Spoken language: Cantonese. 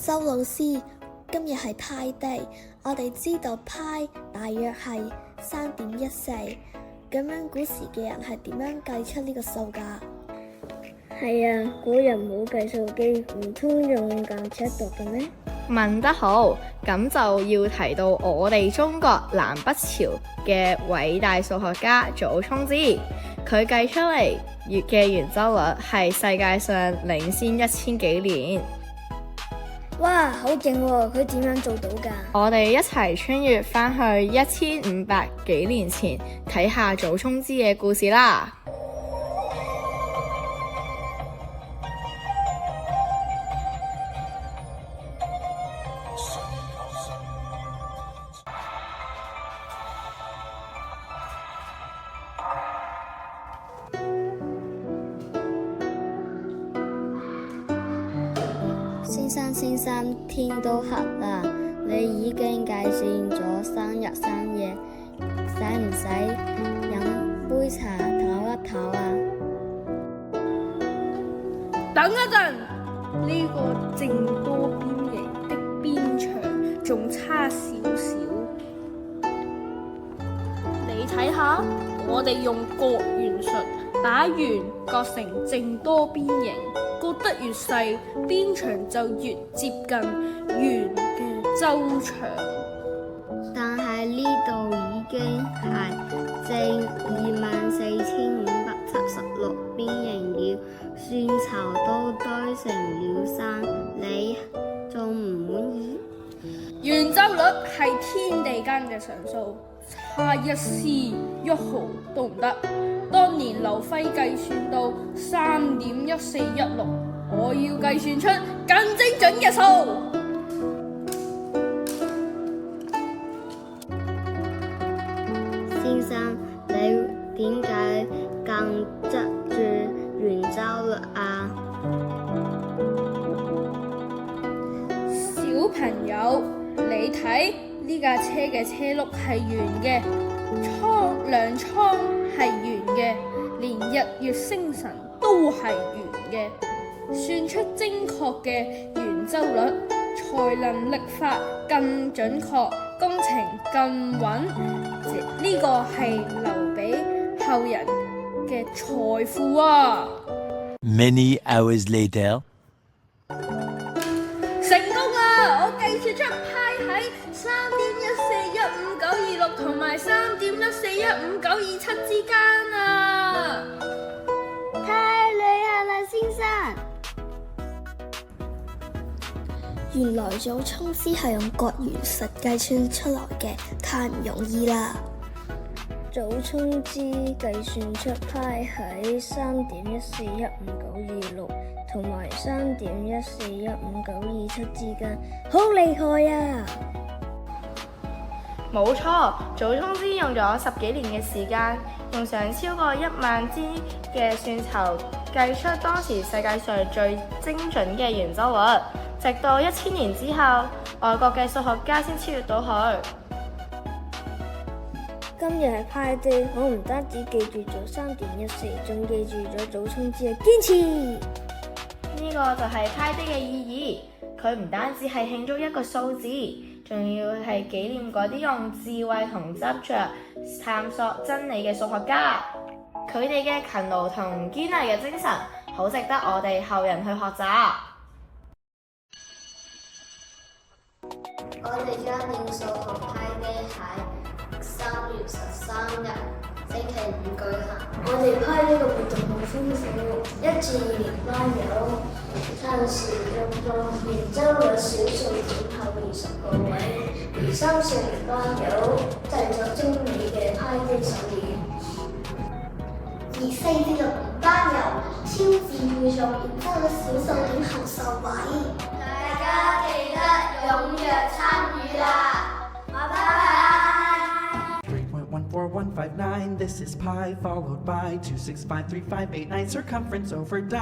周老師，今日係派地，我哋知道派大約係3.14，咁樣古時嘅人係點樣計出呢個數㗎？係啊，古人冇計數機，唔通用間尺度嘅咩？問得好，咁就要提到我哋中國南北朝嘅偉大數學家祖沖之，佢計出嚟嘅圓周率係世界上領先1000幾年。哇，好勁喎！佢點樣做到㗎？我哋一齊穿越返去1500幾年前，睇下祖沖之嘅故事啦。先生，天都黑啦，你已經計算咗3日3夜，使唔使飲杯茶唞一唞啊？等一陣，呢個正多邊形的邊長仲差少少。你睇下，我哋用角圓術把圓割成正多邊形，割得越細，邊長就越接近圓嘅周長。但係呢度已經係正24576邊形了，算籌都堆成了山，你仲唔滿意？圓周率係天地間嘅常數，差一絲一毫都唔得。當年劉輝計算到3.1416，我要計算出更精準嘅數。先生，你點解咁執住圓周率啊？小朋友，你睇呢架車嘅車轆係圓嘅，糧倉係圓嘅，連日月星辰都係圓嘅。算出精確嘅圓周率，才能歷法更準確，工程更穩。呢個係留俾後人嘅財富啊！ Many hours later， 成功啦！我計算出派喺3.141596同埋3.141597之間啊！太厲害啦，先生！原來祖沖之係用角圓術計算出來嘅，太唔容易啦！祖沖之計算出派喺3.141596同埋3.141597之間，好厲害啊！冇錯，祖沖之用咗10幾年嘅時間，用上超過1萬支嘅算籌計出當時世界上最精準嘅圓周率。直到1000年之後，外國嘅數學家先超越到佢。今日係派對，我唔單止記住咗3.14，仲記住咗祖沖之嘅堅持。呢個就係派對嘅意義，佢唔單止係慶祝一個數字，仲要係紀念嗰啲用智慧同執着探索真理嘅數學家。佢哋嘅勤勞同堅毅嘅精神，好值得我哋後人去學習。我哋今年數學派對喺3月13日星期5舉行。我哋派呢個活動好豐富，1至2年班有測試用到圓周率小數點後20個位，而3、4年班有製作精美嘅派對手鏈，而4至6年班有超自預作圓周率小數點後受位。大家記得踴躍參與啦！拜拜。 3.141559, this is pi followed by 2653589 circumference over die.